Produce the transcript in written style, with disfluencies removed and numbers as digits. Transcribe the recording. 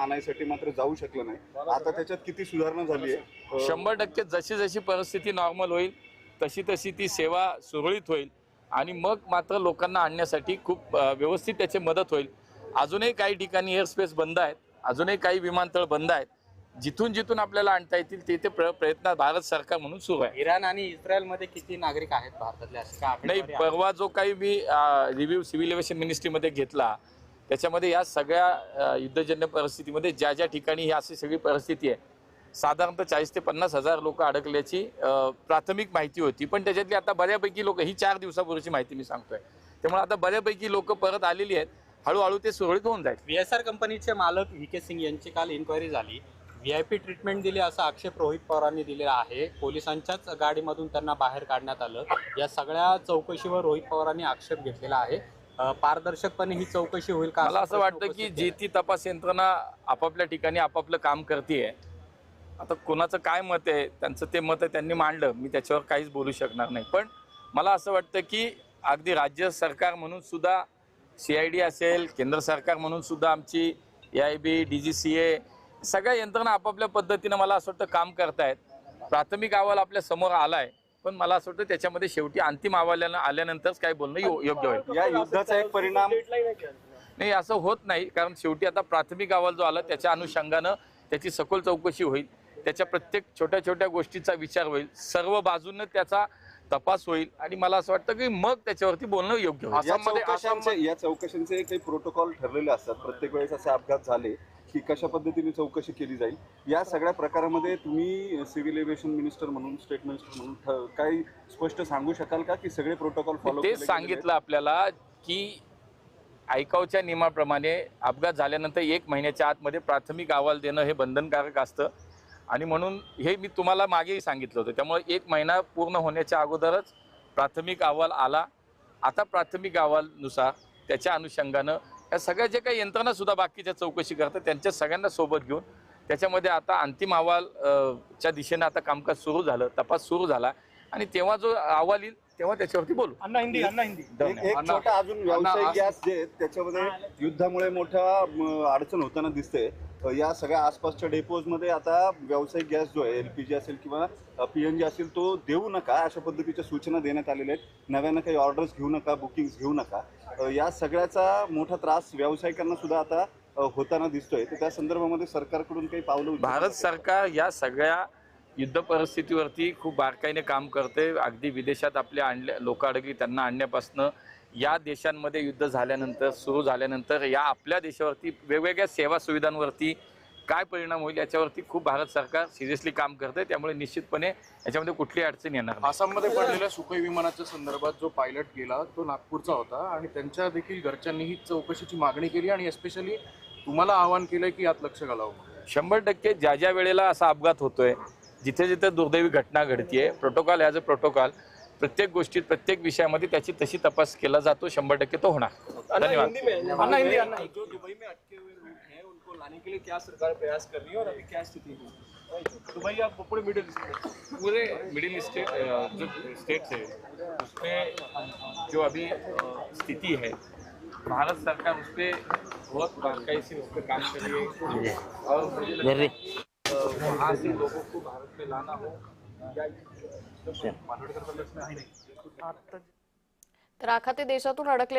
आणायसाठी मात्र जाऊ शकलं नाही। आता त्याच्यात किती सुधारणा झाली आहे? 100% जशी जशी परिस्थिती नॉर्मल होईल तशी तशी ती सेवा सुरळीत होईल आणि मग मात्र लोकांना आणण्यासाठी खूप व्यवस्थित त्याची मदत होईल। अजूनही काही ठिकाणी एअरस्पेस बंद आहेत, अजूनही काही विमानतळ बंद आहेत, जिथून जिथून आपल्याला आणता येतील ते प्रयत्न भारत सरकार म्हणून सुरू आहे। इराण आणि इस्रायलमध्ये किती नागरिक आहेत भारतातले असे का? नाही, परवा जो काही मी रिव्ह्यू सिव्हिल एव्हिएशन मिनिस्ट्रीमध्ये घेतला त्याच्यामध्ये या सगळ्या युद्धजन्य परिस्थितीमध्ये ज्या ज्या ठिकाणी ही अशी सगळी परिस्थिती आहे साधारणतः 40 ते 50 हजार लोक अडकल्याची प्राथमिक माहिती होती। पण त्याच्यातली आता बऱ्यापैकी लोक, ही 4 दिवसापूर्वीची माहिती मी सांगतोय, त्यामुळे आता बऱ्यापैकी लोक परत आलेली आहेत, हळूहळू ते सुरळीत होऊन जाईल। VSR कंपनीचे मालक VK सिंग यांची काल इन्क्वायरी झाली, VIP ट्रीटमेंट दिली असा आक्षेप रोहित पवारांनी दिलेला आहे। पोलिसांच्याच गाडीमधून त्यांना बाहेर काढण्यात आलं। या सगळ्या चौकशीवर रोहित पवारांनी आक्षेप घेतलेला आहे। पारदर्शकपणे ही चौकशी होईल का? मला असं वाटतं की जी ती तपास यंत्रणा आपापल्या ठिकाणी आपापलं काम करते। आता कोणाचं काय मत आहे, त्यांचं ते मत आहे, त्यांनी मांडलं, मी त्याच्यावर काहीच बोलू शकणार नाही। पण मला असं वाटतं की अगदी राज्य सरकार म्हणून सुद्धा CID असेल, केंद्र सरकार म्हणून सुद्धा आमची AIB, DGCA सगळ्या यंत्रणा आपापल्या पद्धतीनं मला असं वाटतं काम करतायत। प्राथमिक अहवाल आपल्या समोर आलाय, पण मला असं वाटतं त्याच्यामध्ये शेवटी अंतिम अहवाल आल्यानंतरच काय बोलणं योग्य होईल। या युद्धाचा एक परिणाम नाही, असं होत नाही, कारण शेवटी आता प्राथमिक अहवाल जो आला त्याच्या अनुषंगानं त्याची सखोल चौकशी होईल, त्याच्या प्रत्येक छोट्या छोट्या गोष्टीचा विचार होईल, सर्व बाजूंना त्याचा तपास होईल आणि मला असं वाटतं की मग त्याच्यावरती बोलणं योग्य होईल। या चौकशांचे काही प्रोटोकॉल ठरलेले असतात, प्रत्येक वेळेस असे अपघात झाले की कशा पद्धतीने चौकशी केली जाईल। या सगळ्या प्रकारामध्ये तुम्ही सिव्हिल एव्हिएशन मिनिस्टर म्हणून, स्टेट मिनिस्टर म्हणून काही स्पष्ट सांगू शकाल का की सगळे प्रोटोकॉल फॉलो केले? तेच सांगितलं आपल्याला की आयकाओच्या नियमाप्रमाणे अपघात झाल्यानंतर 1 महिन्याच्या आतमध्ये प्राथमिक अहवाल देणं हे बंधनकारक असतं आणि म्हणून हे मी तुम्हाला मागेही सांगितलं होतं। त्यामुळे 1 महिना पूर्ण होण्याच्या अगोदरच प्राथमिक अहवाल आला। आता प्राथमिक अहवालनुसार त्याच्या अनुषंगानं या सगळ्या जे काही यंत्रणा सुद्धा बाकीच्या चौकशी करतात त्यांच्या सगळ्यांना सोबत घेऊन त्याच्यामध्ये आता अंतिम अहवाल च्या दिशेनं आता कामकाज सुरू झालं, तपास सुरू झाला आणि तेव्हा जो अहवाल येईल तेव्हा त्याच्यावरती बोलू। एक छोटा अजून व्यावसायिक गॅस जे त्याच्यामध्ये युद्धामुळे मोठा अडचण होताना दिसते। या सगळ्या आसपासच्या डेपोजमध्ये आता व्यावसायिक गॅस जो आहे, LPG असेल किंवा PNG असेल, तो देऊ नका अशा पद्धतीच्या सूचना देण्यात आलेल्या आहेत। नव्यानं काही ऑर्डर्स घेऊ नका, बुकिंग्स घेऊ नका। या सगळ्याचा मोठा त्रास व्यावसायिकांना सुद्धा आता होताना दिसतोय, तर त्या संदर्भामध्ये सरकारकडून काही पावलं? भारत सरकार या सगळ्या युद्ध परिस्थितीवरती खूप बारकाईने काम करते। अगदी विदेशात आपल्या लोक अडकली त्यांना आणण्यापासून या देशांमध्ये युद्ध झाल्यानंतर, सुरू झाल्यानंतर या आपल्या देशावरती वेगवेगळ्या सेवा सुविधांवरती काय परिणाम होईल याच्यावरती खूप भारत सरकार सिरियसली काम करते। त्यामुळे निश्चितपणे याच्यामध्ये कुठली अडचण येणार नाही। आसाममध्ये पडलेल्या सुखोई विमानाच्या संदर्भात जो पायलट गेला तो नागपूरचा होता आणि त्यांच्या देखील घरच्यांनी ही चौकशीची मागणी केली आणि एस्पेशली तुम्हाला आवाहन केलं की यात लक्ष घालावं। 100% ज्या ज्या वेळेला असा अपघात होतोय, जिथे जिथे दुर्दैवी घटना घडतीये, प्रोटोकॉल ॲज अ प्रोटोकॉल प्रत्येक गोष्टीत, प्रत्येक विषयामध्ये त्याची तशी तपास केला जातो। 100% तो होणार। धन्यवाद। जो दुबई में अटके हुए लोग हैं उनको लाने के लिए क्या सरकार प्रयास कर रही है और अभी क्या स्थिति है? दुबई या पूरे मिडिल ईस्ट जो स्टेट्स है उसमें जो अभी स्थिति है, भारत सरकार उस पर बहुत बारीकी से उस पर काम कर रही है और वहाँ से लोगों को भारत में लाना हो तर आखाती देशातून अडकले